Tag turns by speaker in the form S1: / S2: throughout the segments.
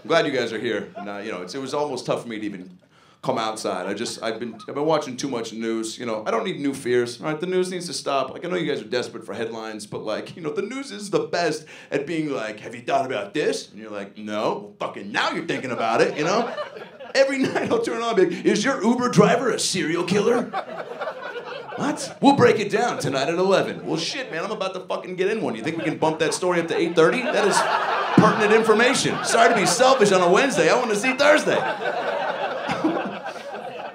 S1: glad you guys are here. And, you know, it was almost tough for me to even come outside. I've been watching too much news. You know, I don't need new fears. All right, the news needs to stop. Like, I know you guys are desperate for headlines, but like, you know, the news is the best at being like, have you thought about this? And you're like, no. Well, fucking now you're thinking about it. You know, every night I'll turn on and be like, is your Uber driver a serial killer? What? We'll break it down tonight at 11. Well, shit, man, I'm about to fucking get in one. You think we can bump that story up to 8:30? That is pertinent information. Sorry to be selfish on a Wednesday. I want to see Thursday.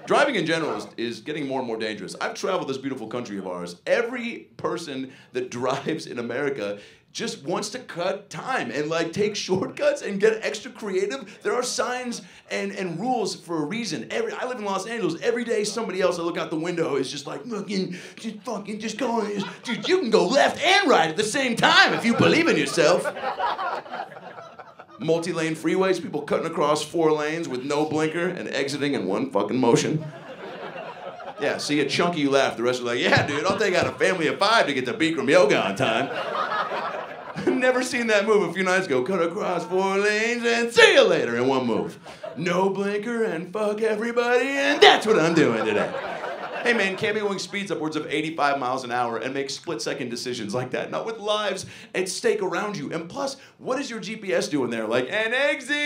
S1: Driving in general is getting more and more dangerous. I've traveled this beautiful country of ours. Every person that drives in America just wants to cut time and like take shortcuts and get extra creative. There are signs and rules for a reason. I live in Los Angeles. Every day somebody else I look out the window is just like, just going. Dude, you can go left and right at the same time if you believe in yourself. Multi-lane freeways, people cutting across 4 lanes with no blinker and exiting in one fucking motion. Yeah, see a chunky you laugh. The rest are like, yeah, dude, I'll take out a family of 5 to get to Bikram yoga on time. Never seen that move a few nights ago. Cut across 4 lanes and see you later in one move. No blinker and fuck everybody, and that's what I'm doing today. Hey man, can't be going speeds upwards of 85 miles an hour and make split-second decisions like that. Not with lives at stake around you. And plus, what is your GPS doing there? Like, an exit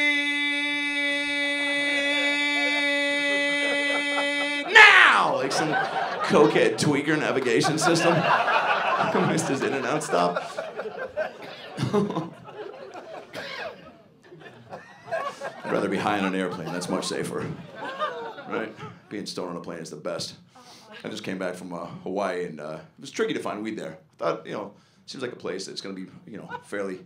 S1: now! Like some cokehead tweaker navigation system. I missed his in and out stop. I'd rather be high on an airplane. That's much safer. Right? Being stoned on a plane is the best. I just came back from Hawaii, and it was tricky to find weed there. I thought, you know, it seems like a place that's going to be, you know, fairly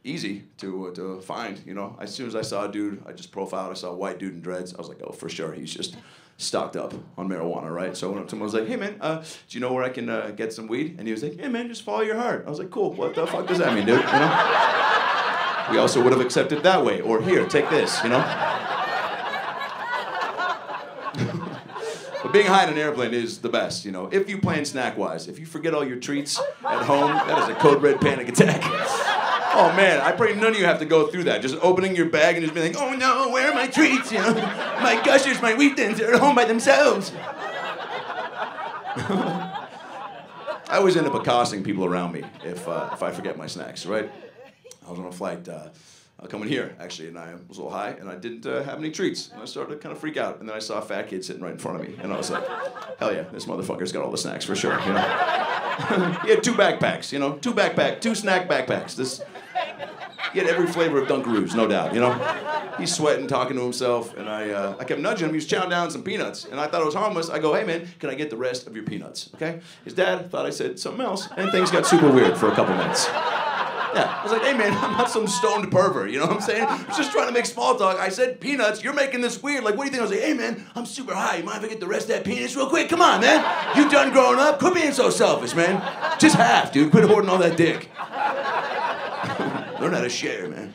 S1: easy to find, you know. As soon as I saw a dude, I just profiled, I saw a white dude in dreads. I was like, oh, for sure, he's just stocked up on marijuana, right? So I went up to him, I was like, hey, man, do you know where I can get some weed? And he was like, hey, man, just follow your heart. I was like, cool, what the fuck does that mean, dude, you know? We also would have accepted that way, or here, take this, you know? But being high in an airplane is the best, you know. If you plan snack-wise, if you forget all your treats at home, that is a code red panic attack. Oh man, I pray none of you have to go through that. Just opening your bag and just being like, oh no, where are my treats? You know, my gushers, my wheat thins, they're at home by themselves. I always end up accosting people around me if I forget my snacks, right? I was on a flight coming here, actually, and I was a little high, and I didn't have any treats. And I started to kind of freak out, and then I saw a fat kid sitting right in front of me, and I was like, hell yeah, this motherfucker's got all the snacks for sure, you know? He had 2 backpacks, you know? 2 snack backpacks. He had every flavor of Dunkaroos, no doubt, you know? He's sweating, talking to himself, and I kept nudging him. He was chowing down some peanuts, and I thought it was harmless. I go, hey man, can I get the rest of your peanuts, okay? His dad thought I said something else, and things got super weird for a couple minutes. Yeah, I was like, hey man, I'm not some stoned pervert, you know what I'm saying? I was just trying to make small talk. I said peanuts, you're making this weird. Like, what do you think? I was like, hey man, I'm super high. You mind if I get the rest of that peanuts real quick? Come on, man. You done growing up? Quit being so selfish, man. Just half, dude. Quit hoarding all that dick. Learn how to share, man.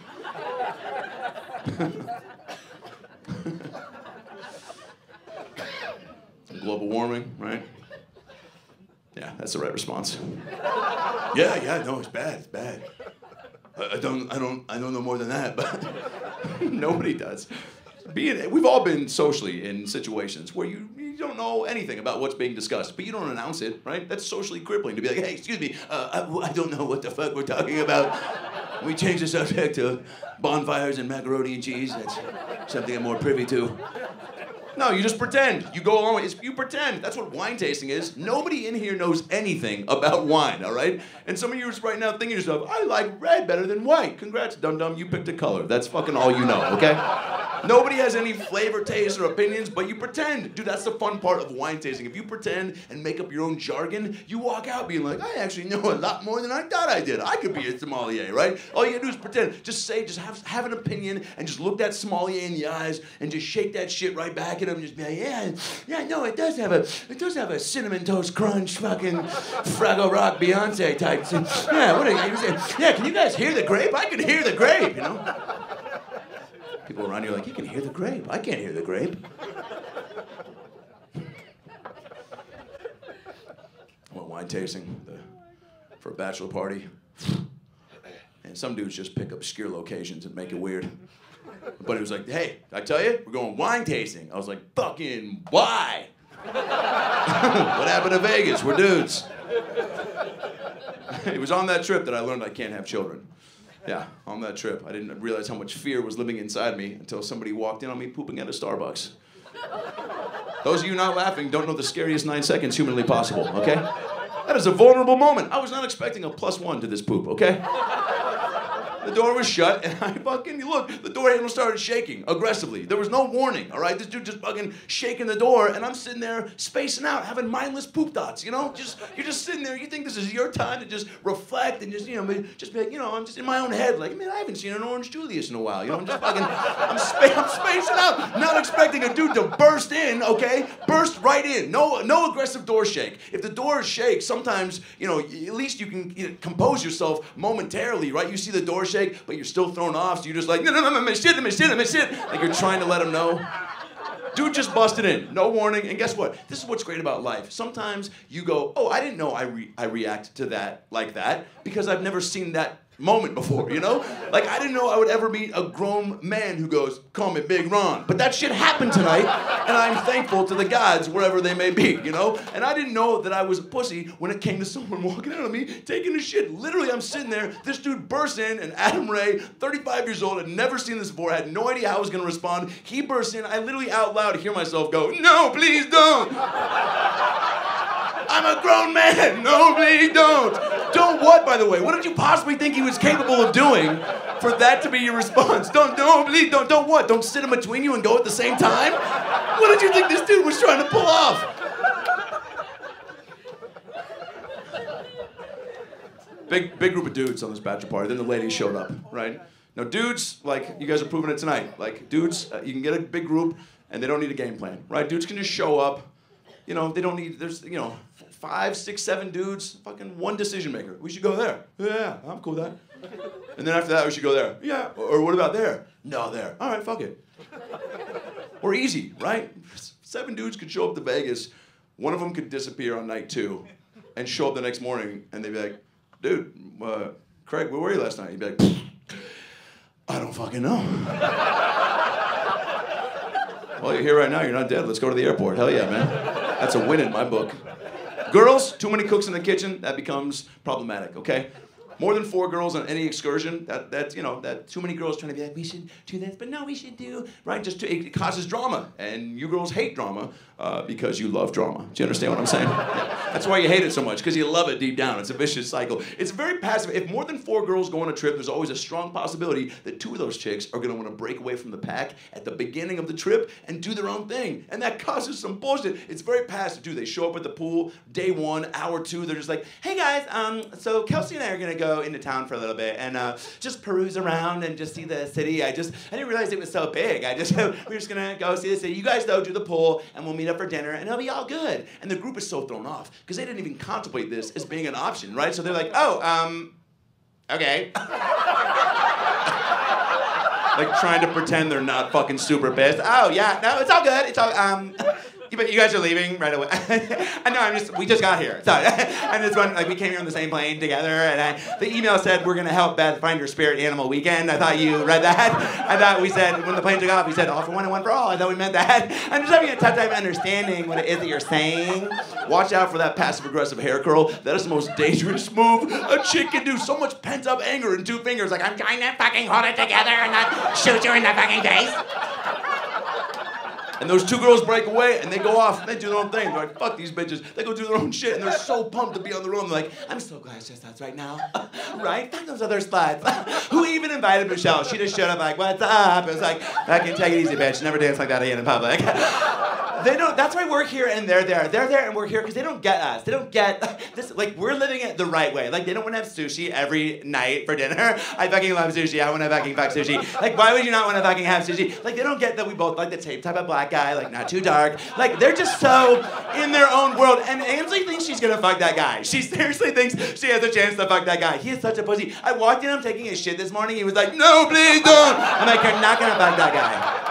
S1: Global warming, right? Yeah, that's the right response. Yeah, no, it's bad. I don't know more than that, but nobody does. We've all been socially in situations where you don't know anything about what's being discussed, but you don't announce it, right? That's socially crippling to be like, hey, excuse me, I don't know what the fuck we're talking about. We change the subject to bonfires and macaroni and cheese. That's something I'm more privy to. No, you just pretend. You go along with it. You pretend. That's what wine tasting is. Nobody in here knows anything about wine, all right? And some of you are right now thinking to yourself, I like red better than white. Congrats, dum-dum, you picked a color. That's fucking all you know, okay? Nobody has any flavor, taste, or opinions, but you pretend. Dude, that's the fun part of wine tasting. If you pretend and make up your own jargon, you walk out being like, I actually know a lot more than I thought I did. I could be a sommelier, right? All you gotta do is pretend. Just have an opinion and just look that sommelier in the eyes and just shake that shit right back at him and just be like, yeah, no, it does have a cinnamon toast crunch, fucking Fraggle Rock Beyonce type thing. Yeah, what are you saying? Yeah, can you guys hear the grape? I can hear the grape, you know? People around you are like, you can hear the grape. I can't hear the grape. I went wine tasting for a bachelor party. And some dudes just pick obscure locations and make it weird. But he was like, hey, I tell you, we're going wine tasting. I was like, fucking why? What happened to Vegas? We're dudes. It was on that trip that I learned I can't have children. Yeah, on that trip. I didn't realize how much fear was living inside me until somebody walked in on me pooping at a Starbucks. Those of you not laughing don't know the scariest 9 seconds humanly possible, okay? That is a vulnerable moment. I was not expecting a +1 to this poop, okay? The door was shut, and I fucking, look, the door handle started shaking aggressively. There was no warning, all right? This dude just fucking shaking the door, and I'm sitting there spacing out, having mindless poop thoughts, you know? You're just sitting there, you think this is your time to just reflect and just, you know, just be like, you know, I'm just in my own head, like, man, I haven't seen an Orange Julius in a while, you know? I'm just fucking, I'm spacing out, not expecting a dude to burst in, okay? Burst right in, no aggressive door shake. If the door shakes, sometimes, you know, at least you can compose yourself momentarily, right? You see the door shake, but you're still thrown off, so you're just like, no, shit. Like you're trying to let him know. Dude just busted in, no warning, and guess what? This is what's great about life. Sometimes you go, oh, I didn't know I react to that like that, because I've never seen that moment before, you know? Like, I didn't know I would ever meet a grown man who goes, call me Big Ron. But that shit happened tonight, and I'm thankful to the gods, wherever they may be, you know? And I didn't know that I was a pussy when it came to someone walking out on me, taking a shit. Literally, I'm sitting there, this dude bursts in, and Adam Ray, 35 years old, had never seen this before, had no idea how I was gonna respond. He bursts in, I literally out loud hear myself go, no, please don't. I'm a grown man. No, please don't. Don't what, by the way? What did you possibly think he was capable of doing for that to be your response? Don't, please don't. Don't what? Don't sit in between you and go at the same time? What did you think this dude was trying to pull off? Big group of dudes on this bachelor party. Then the ladies showed up, right? Now, dudes, like, you guys are proving it tonight. Like, dudes, you can get a big group, and they don't need a game plan, right? Dudes can just show up. You know, they don't need, there's, you know, 5, 6, 7 dudes, fucking one decision maker. We should go there. Yeah, I'm cool with that. And then after that, we should go there. Yeah, or what about there? No, there. All right, fuck it. Or easy, right? 7 dudes could show up to Vegas. One of them could disappear on night 2 and show up the next morning, and they'd be like, dude, Craig, where were you last night? He'd be like, I don't fucking know. Well, you're here right now, you're not dead. Let's go to the airport. Hell yeah, man. That's a win in my book. Girls, too many cooks in the kitchen, that becomes problematic, okay? More than 4 girls on any excursion, that's, you know, that too many girls trying to be like, we should do this, but no, we should do, right? Just it causes drama, and you girls hate drama because you love drama. Do you understand what I'm saying? Yeah. That's why you hate it so much, because you love it deep down. It's a vicious cycle. It's very passive. If more than 4 girls go on a trip, there's always a strong possibility that 2 of those chicks are gonna wanna break away from the pack at the beginning of the trip and do their own thing, and that causes some bullshit. It's very passive, too. They show up at the pool, day 1, hour 2, they're just like, hey guys, so Kelsey and I are gonna go into town for a little bit and just peruse around and just see the city. I didn't realize it was so big. We're just gonna go see the city. You guys though do the pool and we'll meet up for dinner and it'll be all good. And the group is so thrown off because they didn't even contemplate this as being an option, right? So they're like, oh, okay. Like trying to pretend they're not fucking super pissed. Oh yeah, no, it's all good. It's all but you guys are leaving right away. I know, we just got here. Sorry. And this one, like, we came here on the same plane together, and the email said, we're gonna help Beth find her spirit animal weekend. I thought you read that. I thought we said, when the plane took off, we said, all for one and one for all. I thought we meant that. I'm just having a tough time understanding what it is that you're saying. Watch out for that passive-aggressive hair curl. That is the most dangerous move a chick can do. So much pent-up anger in 2 fingers. Like, I'm trying to fucking hold it together and not shoot you in the fucking face. And those 2 girls break away, and they go off, and they do their own thing. They're like, fuck these bitches. They go do their own shit, and they're so pumped to be on their own. They're like, I'm so glad it's just us right now. Right? Fuck those other sluts. Who even invited Michelle? She just showed up like, what's up? It was like, fucking take it easy, bitch. Never dance like that again in public. They don't, that's why we're here and they're there. They're there and we're here because they don't get us. They don't get this, like, we're living it the right way. Like, they don't want to have sushi every night for dinner. I fucking love sushi. I want to fucking fuck sushi. Like, why would you not want to fucking have sushi? Like, they don't get that we both like the same type of black guy, like, not too dark. Like, they're just so in their own world. And Ainsley thinks she's gonna fuck that guy. She seriously thinks she has a chance to fuck that guy. He is such a pussy. I walked in, I'm taking his shit this morning. He was like, no, please don't. I'm like, you're not gonna fuck that guy.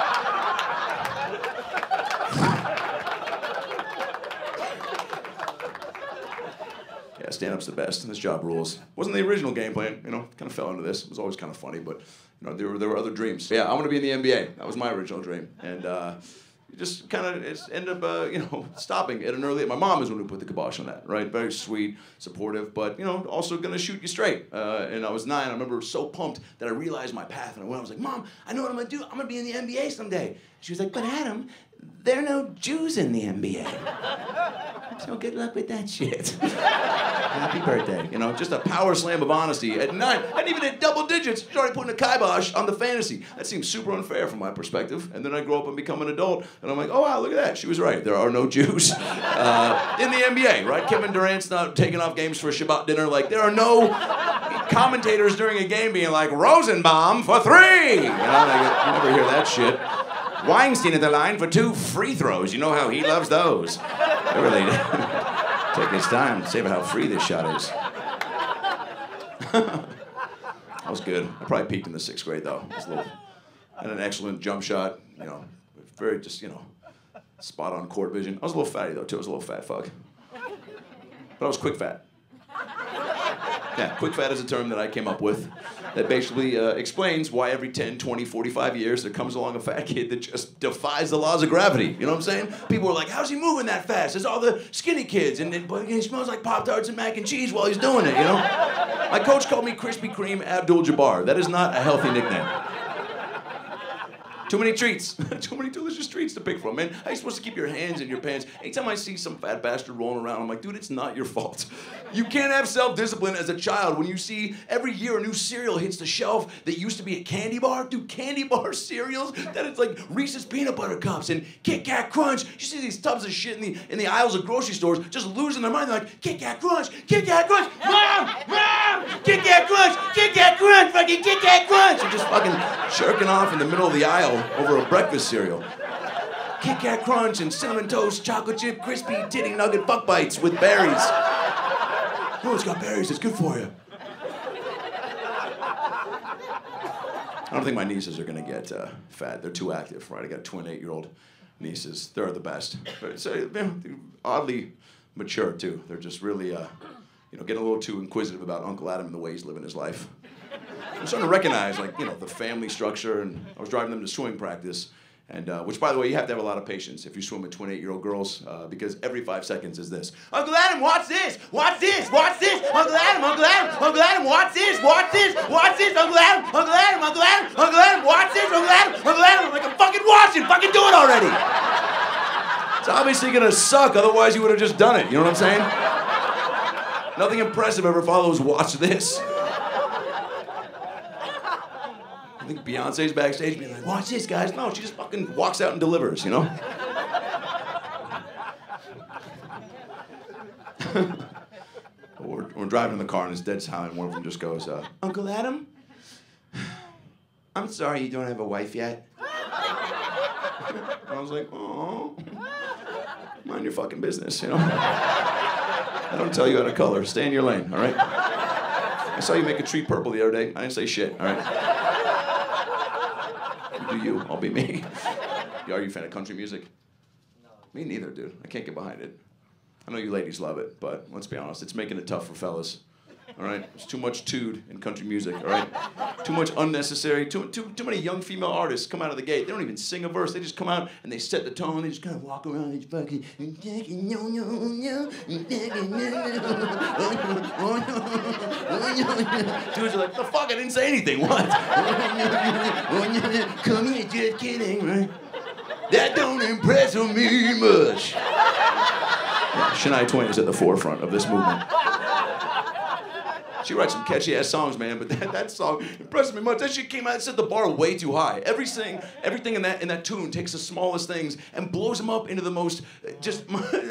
S1: stand-up's the best, and this job rules. Wasn't the original game plan, you know, kind of fell into this. It was always kind of funny, but, you know, there were other dreams. Yeah, I want to be in the NBA. That was my original dream. And just kind of ended up, you know, stopping at an early... My mom is the one who put the kibosh on that, right? Very sweet, supportive, but, you know, also going to shoot you straight. And I was 9. I remember so pumped that I realized my path. And I was like, Mom, I know what I'm going to do. I'm going to be in the NBA someday. She was like, but Adam, there are no Jews in the NBA. So good luck with that shit. Happy birthday. You know, just a power slam of honesty. At 9, and even at double digits, she's already putting a kibosh on the fantasy. That seems super unfair from my perspective. And then I grow up and become an adult, and I'm like, oh wow, look at that. She was right. There are no Jews in the NBA, right? Kevin Durant's not taking off games for a Shabbat dinner. Like, there are no commentators during a game being like, Rosenbaum for 3! You know, like, you never hear that shit. Weinstein at the line for 2 free throws. You know how he loves those. Really, take his time to savor how free this shot is. That was good. I probably peaked in the 6th grade though. I had an excellent jump shot. You know, very just, you know, spot on court vision. I was a little fatty though too. I was a little fat fuck. But I was quick fat. Yeah, quick fat is a term that I came up with that basically explains why every 10, 20, 45 years there comes along a fat kid that just defies the laws of gravity. You know what I'm saying? People are like, how's he moving that fast? There's all the skinny kids, and he smells like Pop-Tarts and mac and cheese while he's doing it, you know? My coach called me Krispy Kreme Abdul-Jabbar. That is not a healthy nickname. Too many treats. Too many delicious treats to pick from, man. How are you supposed to keep your hands in your pants? Anytime I see some fat bastard rolling around, I'm like, dude, it's not your fault. You can't have self-discipline as a child when you see every year a new cereal hits the shelf that used to be a candy bar. Dude, candy bar cereals? That it's like Reese's Peanut Butter Cups and Kit Kat Crunch. You see these tubs of shit in the aisles of grocery stores just losing their mind. They're like, Kit Kat Crunch, Kit Kat Crunch, Mom, Kit Kat Crunch, Kit Kat Crunch, fucking Kit Kat Crunch. They're just fucking jerking off in the middle of the aisle over a breakfast cereal. Kit Kat Crunch and Cinnamon Toast, Chocolate Chip, Crispy, Titty Nugget Fuck Bites with berries. Oh, it's got berries, it's good for you. I don't think my nieces are gonna get fat. They're too active, right? I got twin 8-year-old nieces. They're the best. So, oddly mature, too. They're just really, you know, getting a little too inquisitive about Uncle Adam and the way he's living his life. I'm starting to recognize, like, you know, the family structure, and I was driving them to swimming practice, and which, by the way, you have to have a lot of patience if you swim with twin 8-year-old girls, because every 5 seconds is this. Uncle Adam, watch this! Watch this! Watch this! Uncle Adam! Uncle Adam! Uncle Adam! Watch this! Watch this! Watch this! Uncle Adam! Uncle Adam! Uncle Adam! Uncle Adam! Watch this! Uncle Adam! Uncle Adam! I'm like, I'm fucking watching! Fucking do it already! It's obviously gonna suck, otherwise you would have just done it. You know what I'm saying? Nothing impressive ever follows watch this. I think Beyonce's backstage being like, watch this, guys. No, she just fucking walks out and delivers, you know? We're driving in the car and it's dead silent, and one of them just goes, Uncle Adam? I'm sorry you don't have a wife yet. I was like, oh, mind your fucking business, you know? I don't tell you how to color. Stay in your lane, all right? I saw you make a tree purple the other day. I didn't say shit, all right? You do you, I'll be me. Are you a fan of country music? No. Me neither, dude. I can't get behind it. I know you ladies love it, but let's be honest, it's making it tough for fellas. All right? There's too much tood in country music, all right? Too much unnecessary, too many young female artists come out of the gate. They don't even sing a verse. They just come out and they set the tone. They just kind of walk around and just fucking... Dudes are like, the fuck, I didn't say anything. What? Come here, just kidding, right? That don't impress me much. Yeah, Shania Twain is at the forefront of this movement. She writes some catchy-ass songs, man, but that song impressed me much. That shit came out and set the bar way too high. Everything in that tune takes the smallest things and blows them up into the most just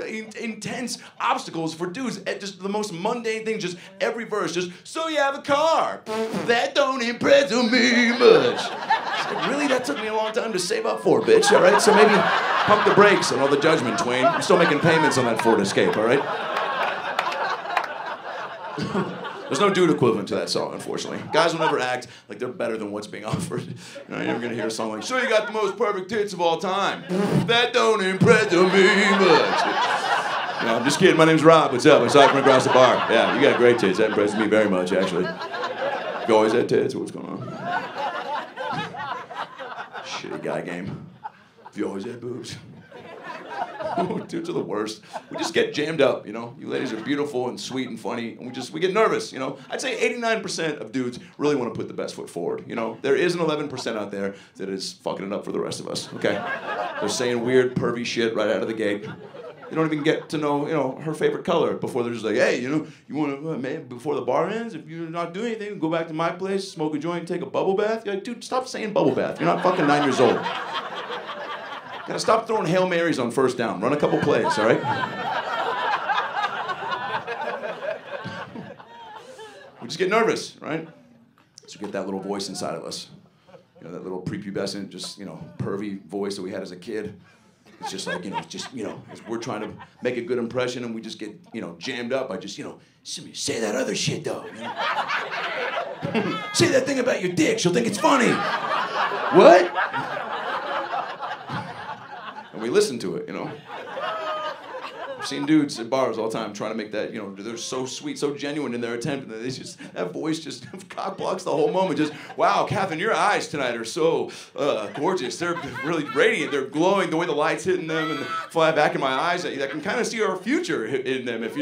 S1: intense obstacles for dudes. Just the most mundane things, just every verse, just, so you have a car. That don't impress me much. So really, that took me a long time to save up for, bitch, all right? So maybe pump the brakes on all the judgment, Twain. I'm still making payments on that Ford Escape, all right? There's no dude equivalent to that song, unfortunately. Guys will never act like they're better than what's being offered. You're never gonna hear a song like, sure, you got the most perfect tits of all time. That don't impress me much. I'm just kidding. My name's Rob. What's up? I saw you from across the bar. Yeah, you got great tits. That impresses me very much, actually. You always had tits? What's going on? Shitty guy game. You always had boobs. Dudes are the worst. We just get jammed up, you know? You ladies are beautiful and sweet and funny, and we get nervous, you know? I'd say 89% of dudes really want to put the best foot forward, you know? There is an 11% out there that is fucking it up for the rest of us, okay? They're saying weird, pervy shit right out of the gate. You don't even get to know, you know, her favorite color before they're just like, hey, you know, you want to, man, before the bar ends, if you're not doing anything, go back to my place, smoke a joint, take a bubble bath. You're like, dude, stop saying bubble bath. You're not fucking 9 years old. You gotta stop throwing Hail Marys on first down. Run a couple plays, all right? We just get nervous, right? So we get that little voice inside of us. You know, that little prepubescent, just, you know, pervy voice that we had as a kid. It's just like, you know, as we're trying to make a good impression and we just get, you know, jammed up by just, you know, say that other shit though. You know? Say that thing about your dick, she'll think it's funny. What? And we listen to it, you know. I've seen dudes at bars all the time trying to make that, you know, they're so sweet, so genuine in their attempt, and they just, that voice just cock blocks the whole moment. Just, wow, Catherine, your eyes tonight are so gorgeous. They're really radiant. They're glowing the way the light's hitting them and fly back in my eyes. I can kind of see our future in them if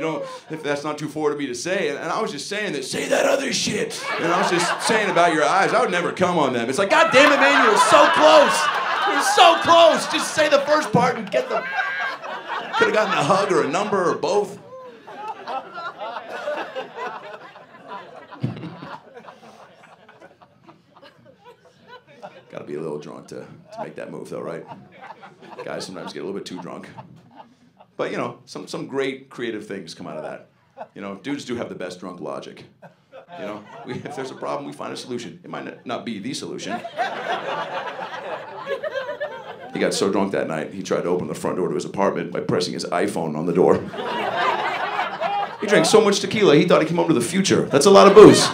S1: that's not too forward of me to say. And I was just saying that, say that other shit. And I was just saying about your eyes, I would never come on them. It's like, God damn it, man, you were so close. You were so close. Just say the first part and get the... Could have gotten a hug or a number or both. Gotta be a little drunk to make that move though, right? Guys sometimes get a little bit too drunk. But you know, some great creative things come out of that. You know, dudes do have the best drunk logic. You know, if there's a problem, we find a solution. It might not be the solution. He got so drunk that night, he tried to open the front door to his apartment by pressing his iPhone on the door. He drank so much tequila, he thought he came home to the future. That's a lot of booze.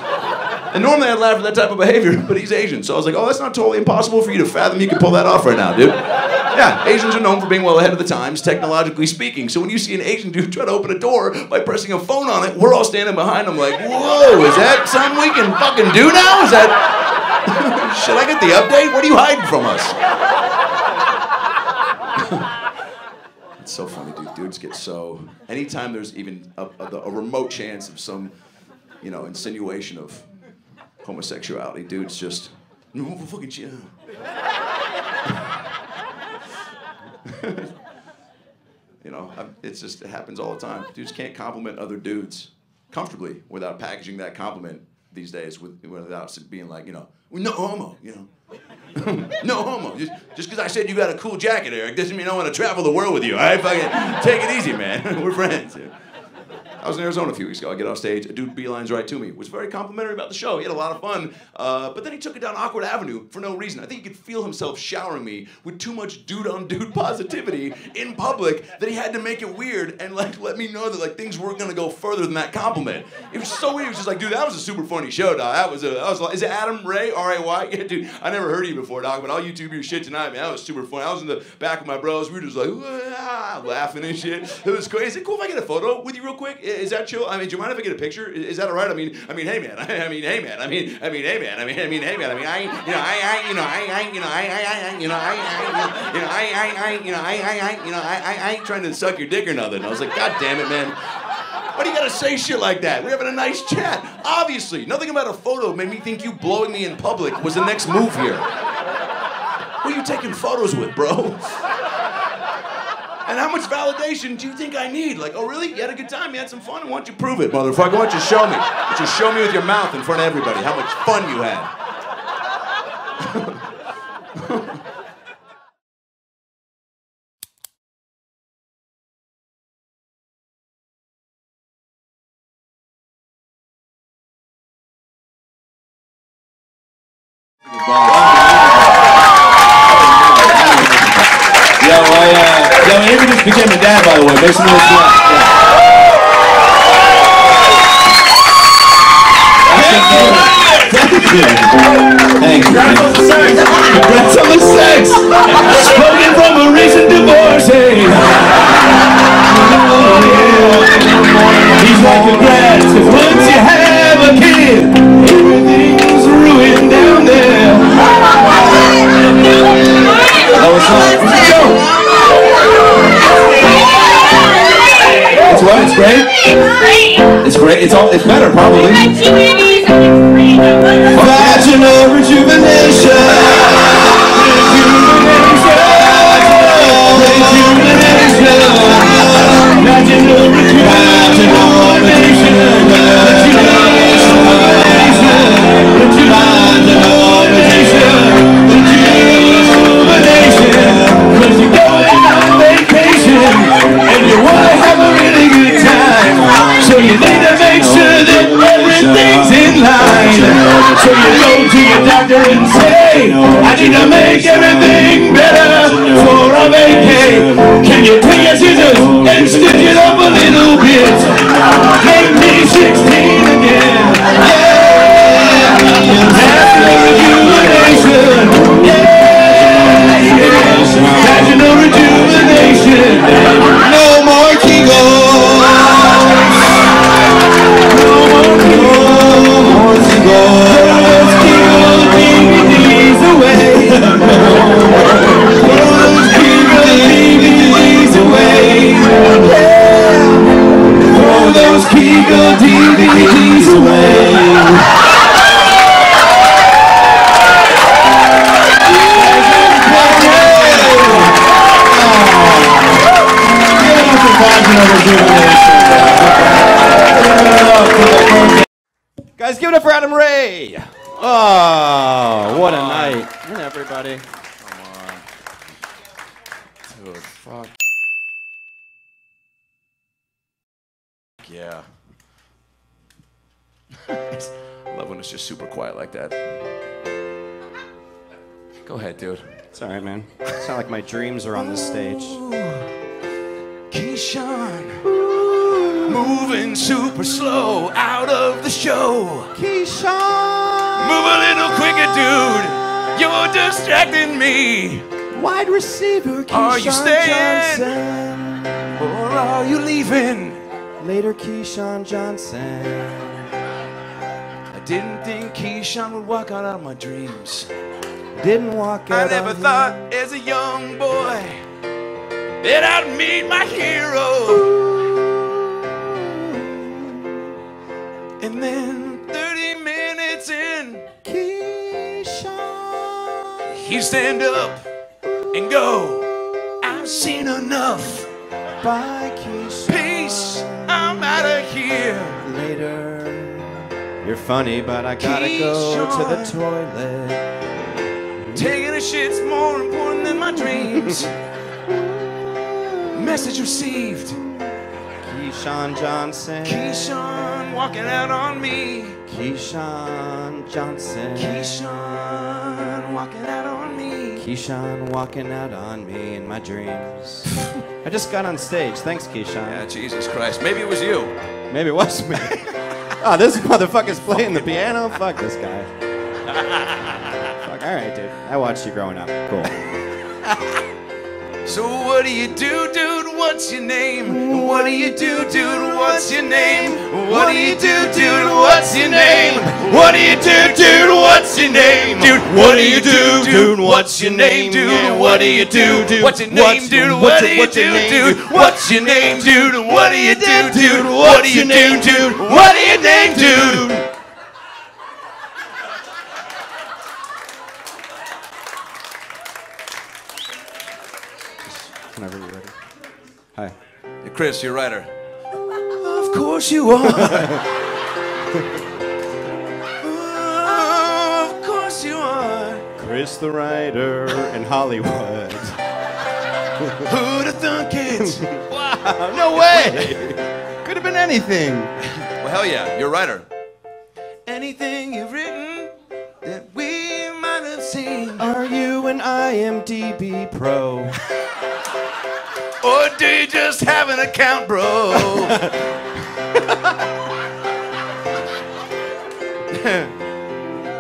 S1: And normally I'd laugh at that type of behavior, but he's Asian. So I was like, oh, that's not totally impossible for you to fathom you can pull that off right now, dude. Yeah, Asians are known for being well ahead of the times, technologically speaking. So when you see an Asian dude try to open a door by pressing a phone on it, we're all standing behind him like, whoa, is that something we can fucking do now? Is that... Should I get the update? What are you hiding from us? It's so funny, dude. Dudes get so... Anytime there's even a remote chance of some, you know, insinuation of homosexuality, dudes just... No, fucking shit. You know, it happens all the time. Dudes can't compliment other dudes comfortably without packaging that compliment these days without being like, you know, no homo, you know. No homo. Just because I said you got a cool jacket, Eric, doesn't mean I want to travel the world with you. All right, fucking take it easy, man. We're friends. I was in Arizona a few weeks ago. I get off stage, a dude beelines right to me. Was very complimentary about the show. He had a lot of fun, but then he took it down awkward avenue for no reason. I think he could feel himself showering me with too much dude-on-dude positivity in public that he had to make it weird and like let me know that like things weren't gonna go further than that compliment. It was so weird. He was just like, dude, that was a super funny show, dog. I was like, is it Adam Ray, R-A-Y? Yeah, dude, I never heard of you before, dog, but I'll YouTube your shit tonight, man. That was super fun. I was in the back with my bros. We were just like, laughing and shit. It was crazy. Is it cool if I get a photo with you real quick? Is that chill? I mean, do you mind if I get a picture? Is that all right? I mean, hey man. I mean, hey man. I mean, hey man. I ain't trying to suck your dick or nothing. I was like, God damn it, man. Why do you gotta say shit like that? We're having a nice chat. Obviously, nothing about a photo made me think you blowing me in public was the next move here. Who are you taking photos with, bro? And how much validation do you think I need? Like, oh really? You had a good time? You had some fun? Why don't you prove it, motherfucker? Why don't you show me? Why don't you show me with your mouth in front of everybody how much fun you had?
S2: Amy just became a dad, by the way. Make some noise for that. Thank you. Congrats on the sex. Congrats on the sex. Spoken from a recent divorce. Hey. great. It's better, probably.
S3: Vaginal rejuvenation. So you need to make sure that everything's in line. So you go to your doctor and say, I need to make everything better for a vacay. Can you take your scissors and stitch it up a little bit? Make me 16 again. Yeah, vaginal rejuvenation. Yeah, vaginal rejuvenation. No more Kegels.
S4: Guys, give it up for Adam Ray. Oh, what a night. And everybody.
S1: Come on. Dude, fuck. Yeah. I love when it's just super quiet like that. Go ahead, dude.
S4: It's all right, man. It's not like my dreams are on this stage.
S1: Keyshawn, moving super slow out of the show.
S4: Keyshawn!
S1: Move a little quicker, dude. You're distracting me.
S4: Wide receiver, Keyshawn
S1: Are you staying?
S4: Johnson.
S1: Or are you leaving?
S4: Later, Keyshawn Johnson.
S1: I didn't think Keyshawn would walk out of my dreams.
S4: Didn't walk
S1: I
S4: out
S1: never
S4: on
S1: thought
S4: him.
S1: as a young boy that I'd meet my hero. And then 30 minutes in,
S4: Keyshawn.
S1: you stand up and go, I've seen enough.
S4: Bye, Keyshawn.
S1: Peace, I'm out of here.
S4: Later. You're funny, but I gotta go to the toilet.
S1: Taking a shit's more important than my dreams. Message received.
S4: Keyshawn Johnson.
S1: Keyshawn walking out on me.
S4: Keyshawn Johnson.
S1: Keyshawn walking out on me.
S4: Keyshawn walking out on me in my dreams. I just got on stage. Thanks, Keyshawn.
S1: Yeah, Jesus Christ. Maybe it was you.
S4: Maybe it was me. Oh, this motherfucker's playing the piano? Fuck this guy. Fuck, all right, dude. I watched you growing up. Cool.
S1: So what do you do, dude? What's your name? What do you do, dude? What's your name? What do you do, dude? What's your name? What do you do, dude? What's your name? Dude, what do you do, dude? What's your name, dude? What do you do, dude? What's your name, dude? What do you do, dude? What's your name, dude? What do you do, dude? What do you do, dude? What do you name, dude?
S4: Whenever you're ready. Hi.
S1: Hey, Chris, you're a writer. Of course you are. Of course you are.
S4: Chris the writer in Hollywood.
S1: Who'd have thunk it?
S4: Wow, no way. Could have been anything.
S1: Well, hell yeah, you're a writer. Anything you've written that we might have seen.
S4: Are you an IMDb pro?
S1: Or do you just have an account, bro?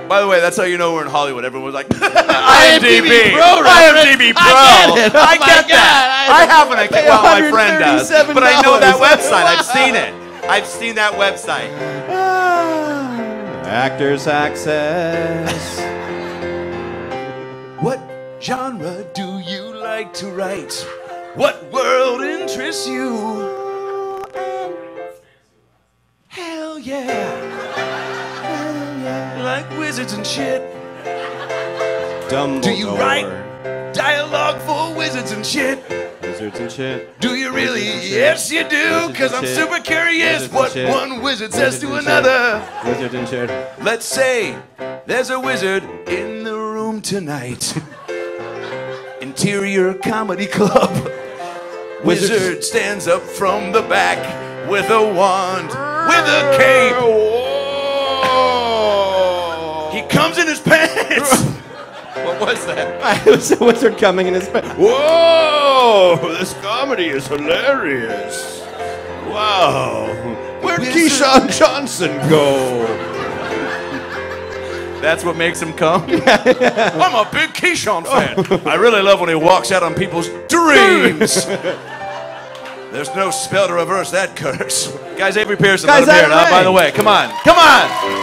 S1: By the way, that's how you know we're in Hollywood. Everyone was like, IMDb Pro, IMDb Pro. I get that. I have an account. Well, my friend does. But I know that website. I've seen it. I've seen that website.
S4: Actors Access.
S1: What genre do you like to write? What world interests you? Hell wizards and shit?
S4: Dumbledore.
S1: Do you write dialogue for wizards and shit?
S4: Wizards and shit.
S1: Do you really?
S4: Wizards and shit.
S1: Yes, you do,
S4: Wizards
S1: because
S4: and
S1: I'm
S4: shit.
S1: super curious
S4: Wizards and
S1: what
S4: shit.
S1: one wizard says
S4: Wizards
S1: to
S4: and
S1: another.
S4: shit. Wizard and shit.
S1: Let's say there's a wizard in the room tonight. Interior Comedy Club. Wizard stands up from the back with a wand, with a cape. He comes in his pants. What was that?
S4: It was a wizard coming in his bed.
S3: Whoa! This comedy is hilarious. Wow. Where'd Keyshawn Johnson go?
S1: That's what makes him come? I'm a big Keyshawn fan. I really love when he walks out on people's dreams. There's no spell to reverse that curse. Guys, Avery Pearson,
S4: Guys,
S1: let him hear it,
S4: Adam
S1: huh? By
S4: Ray.
S1: the way, come on. Come on!